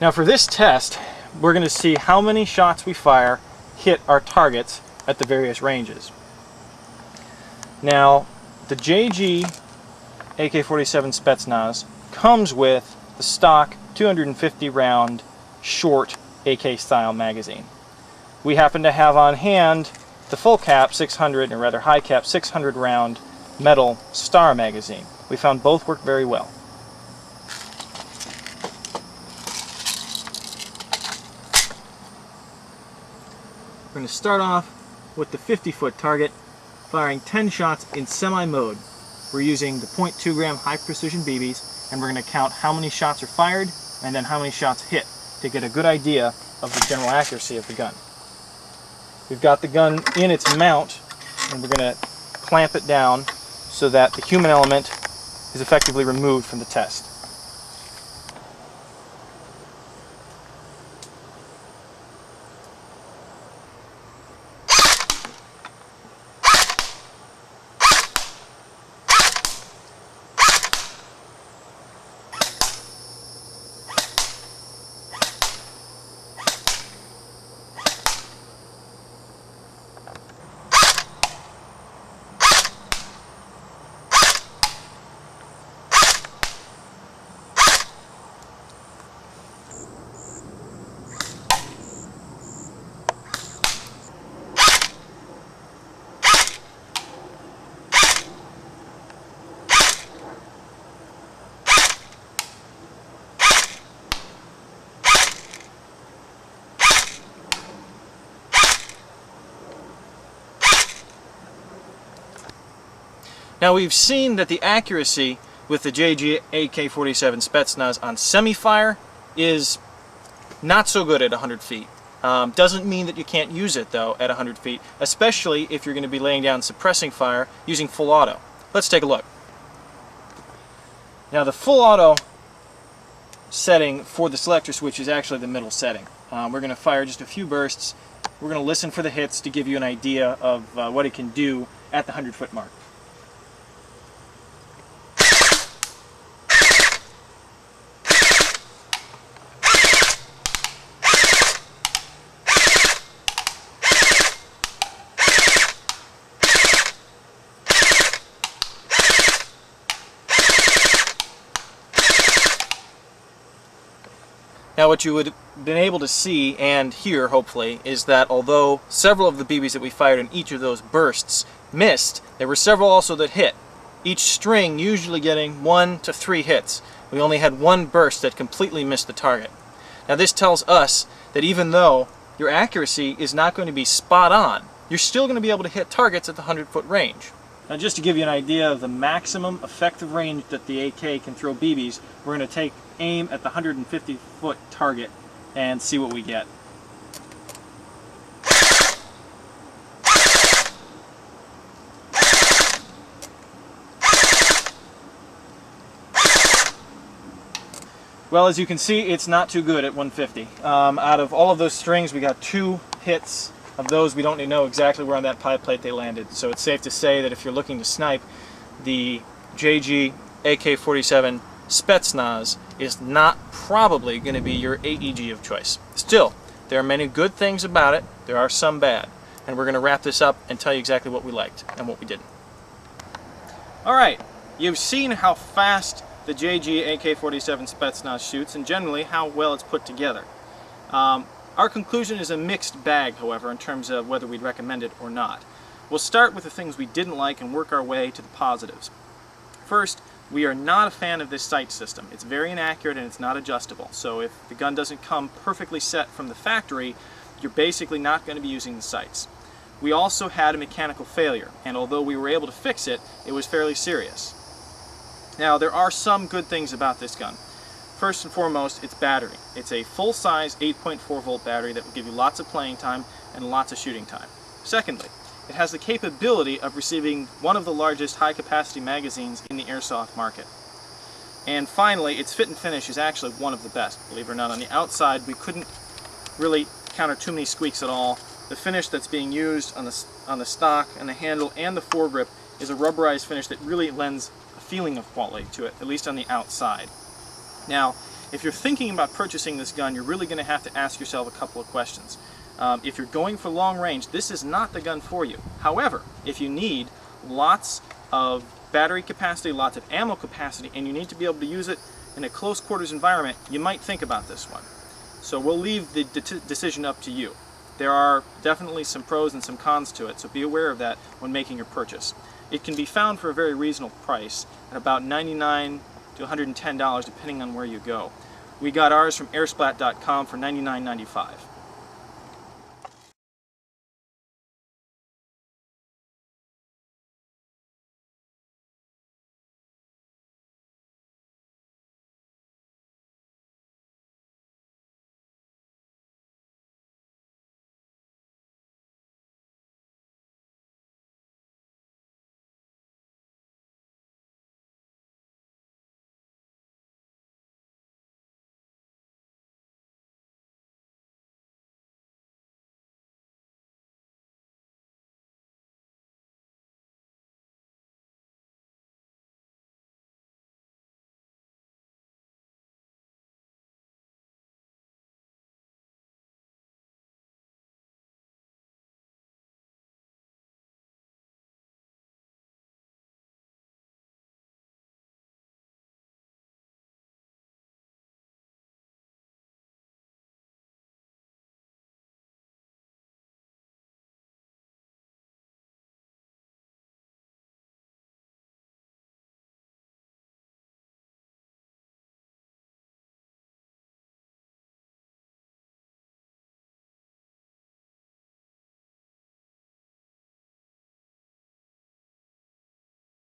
Now for this test, we're going to see how many shots we fire hit our targets at the various ranges. Now, the JG AK47 Spetsnaz comes with the stock 250 round short AK style magazine. We happen to have on hand the full cap 600, or rather high cap 600 round metal Star magazine. We found both work very well. We're going to start off with the 50-foot target, firing 10 shots in semi-mode. We're using the .2 gram high precision BBs, and we're going to count how many shots are fired and then how many shots hit to get a good idea of the general accuracy of the gun. We've got the gun in its mount, and we're going to clamp it down so that the human element is effectively removed from the test. Now we've seen that the accuracy with the JG AK47 Spetsnaz on semi-fire is not so good at 100 feet. Doesn't mean that you can't use it though at 100 feet, especially if you're going to be laying down suppressing fire using full auto. Let's take a look. Now the full auto setting for the selector switch is actually the middle setting. We're going to fire just a few bursts. We're going to listen for the hits to give you an idea of what it can do at the 100-foot mark. Now what you would have been able to see and hear, hopefully, is that although several of the BBs that we fired in each of those bursts missed, there were several also that hit. Each string usually getting 1 to 3 hits. We only had one burst that completely missed the target. Now this tells us that even though your accuracy is not going to be spot on, you're still going to be able to hit targets at the 100-foot range. Now just to give you an idea of the maximum effective range that the AK can throw BBs, we're going to take aim at the 150-foot target and see what we get. Well, as you can see, it's not too good at 150. Out of all of those strings, we got 2 hits. Of those, we don't know exactly where on that pie plate they landed. So it's safe to say that if you're looking to snipe, the JG AK47 Spetsnaz is not probably going to be your AEG of choice. Still, there are many good things about it. There are some bad. And we're going to wrap this up and tell you exactly what we liked and what we didn't. Alright, you've seen how fast the JG AK47 Spetsnaz shoots and generally how well it's put together. Our conclusion is a mixed bag, however, in terms of whether we'd recommend it or not. We'll start with the things we didn't like and work our way to the positives. First, we are not a fan of this sight system. It's very inaccurate and it's not adjustable. So if the gun doesn't come perfectly set from the factory, you're basically not going to be using the sights. We also had a mechanical failure, and although we were able to fix it, it was fairly serious. Now, there are some good things about this gun. First and foremost, its battery. It's a full-size 8.4 volt battery that will give you lots of playing time and lots of shooting time. Secondly, it has the capability of receiving one of the largest high-capacity magazines in the airsoft market. And finally, its fit and finish is actually one of the best. Believe it or not, on the outside, we couldn't really counter too many squeaks at all. The finish that's being used on the stock and the handle and the foregrip is a rubberized finish that really lends a feeling of quality to it, at least on the outside. Now, If you're thinking about purchasing this gun, you're really going to have to ask yourself a couple of questions. If you're going for long range, this is not the gun for you. However, if you need lots of battery capacity, lots of ammo capacity, and you need to be able to use it in a close quarters environment, you might think about this one. So we'll leave the decision up to you. There are definitely some pros and some cons to it, so be aware of that when making your purchase. It can be found for a very reasonable price at about $99 to $110 depending on where you go. We got ours from airsplat.com for $99.95.